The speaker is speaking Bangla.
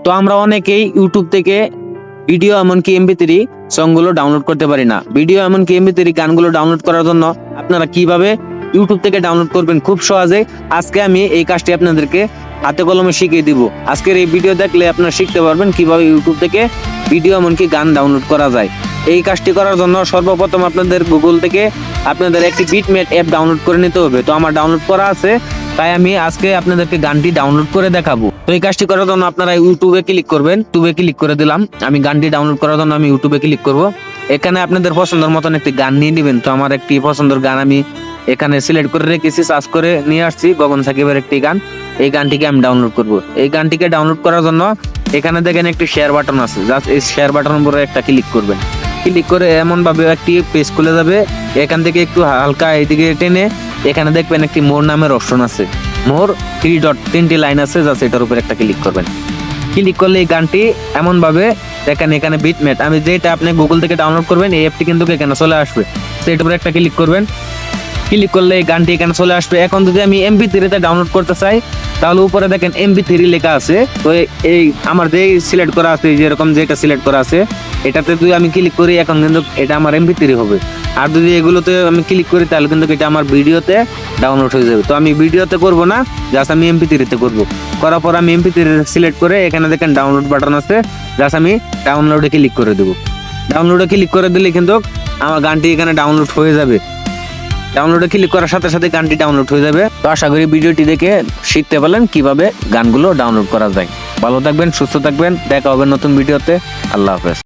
তো আমরা অনেকেই ইউটিউব থেকে ভিডিও এমনকি MP3 সংগুলো ডাউনলোড করতে পারি না। ভিডিও এমনকি MP3 গানগুলো ডাউনলোড করার জন্য আপনারা কিভাবে ইউটিউব থেকে ডাউনলোড করবেন খুব সহজে, আজকে আমি এই কাজটি আপনাদেরকে হাতে কলমে শিখিয়ে দিব। আজকের এই ভিডিও দেখলে আপনারা শিখতে পারবেন কিভাবে ইউটিউব থেকে ভিডিও এমনকি গান ডাউনলোড করা যায়। এই কাজটি করার জন্য সর্বপ্রথম আপনাদের গুগল থেকে আপনাদের একটি বিটমেট অ্যাপ ডাউনলোড করে নিতে হবে। তো আমার ডাউনলোড করা আছে, তাই আমি আজকে আপনাদেরকে গানটি ডাউনলোড করে দেখাবো। তো এই কাজটি করার জন্য আপনারা ইউটিউবে ক্লিক করবেন। ইউটিউবে ক্লিক করে দিলাম, আমি গানটি ডাউনলোড করার জন্য আমি ইউটিউবে ক্লিক করব। এখানে আপনাদের পছন্দের মতন একটি গান নিয়ে নেবেন। তো আমার একটি পছন্দের গান আমি এখানে সিলেক্ট করে রেখেছি, সার্চ করে নিয়ে আসছি গগন সাকিবের একটি গান। এই গানটিকে আমি ডাউনলোড করব। এই গানটিকে ডাউনলোড করার জন্য এখানে দেখেন একটি শেয়ার বাটন আছে, জাস্ট এই শেয়ার বাটনের উপরে একটা ক্লিক করবেন। ক্লিক করে এমন ভাবে একটি পেজ খুলে যাবে। এখান থেকে একটু হালকা এইদিকে টেনে এখানে দেখবেন একটি মোর নামের অপশন আছে, মোর 3 ডট 3টি লাইন আছে, জাস্ট এটার উপর একটা ক্লিক করবেন। ক্লিক করলে এই গানটি এমন ভাবে দেখেন এখানে বিটমেট, আমি যেটা আপনি গুগল থেকে ডাউনলোড করবেন এই অ্যাপটি কিন্তু এখানে চলে আসবে। তো এটার উপর একটা ক্লিক করবেন। ক্লিক করলে এই গানটি এখানে চলে আসবে। এখন যদি আমি MP3 তে ডাউনলোড করতে চাই তাহলে উপরে দেখেন MP3 লেখা আছে। তো এই আমার যে সিলেক্ট করা আছে, যেরকম যেটা সিলেক্ট করা আছে এটাতে যদি আমি ক্লিক করি এখন কিন্তু এটা আমার MP3 হবে। আর যদি এগুলোতে আমি ক্লিক করি তাহলে কিন্তু এটা আমার ভিডিওতে ডাউনলোড হয়ে যাবে। তো আমি ভিডিওতে করব না, জাস্ট আমি MP3 তে করব। করার পর আমি MP3 সিলেক্ট করে এখানে দেখেন ডাউনলোড বাটন আছে, জাস্ট আমি ডাউনলোডে ক্লিক করে দেব। ডাউনলোডে ক্লিক করে দিলে কিন্তু আমার গানটি এখানে ডাউনলোড হয়ে যাবে। ডাউনলোডে ক্লিক করার সাথে সাথে গানটি ডাউনলোড হয়ে যাবে। তো আশা করি ভিডিওটি দেখে শিখতে পারলেন কিভাবে গানগুলো ডাউনলোড করা যায়। ভালো থাকবেন, সুস্থ থাকবেন, দেখা হবে নতুন ভিডিওতে। আল্লাহ হাফেজ।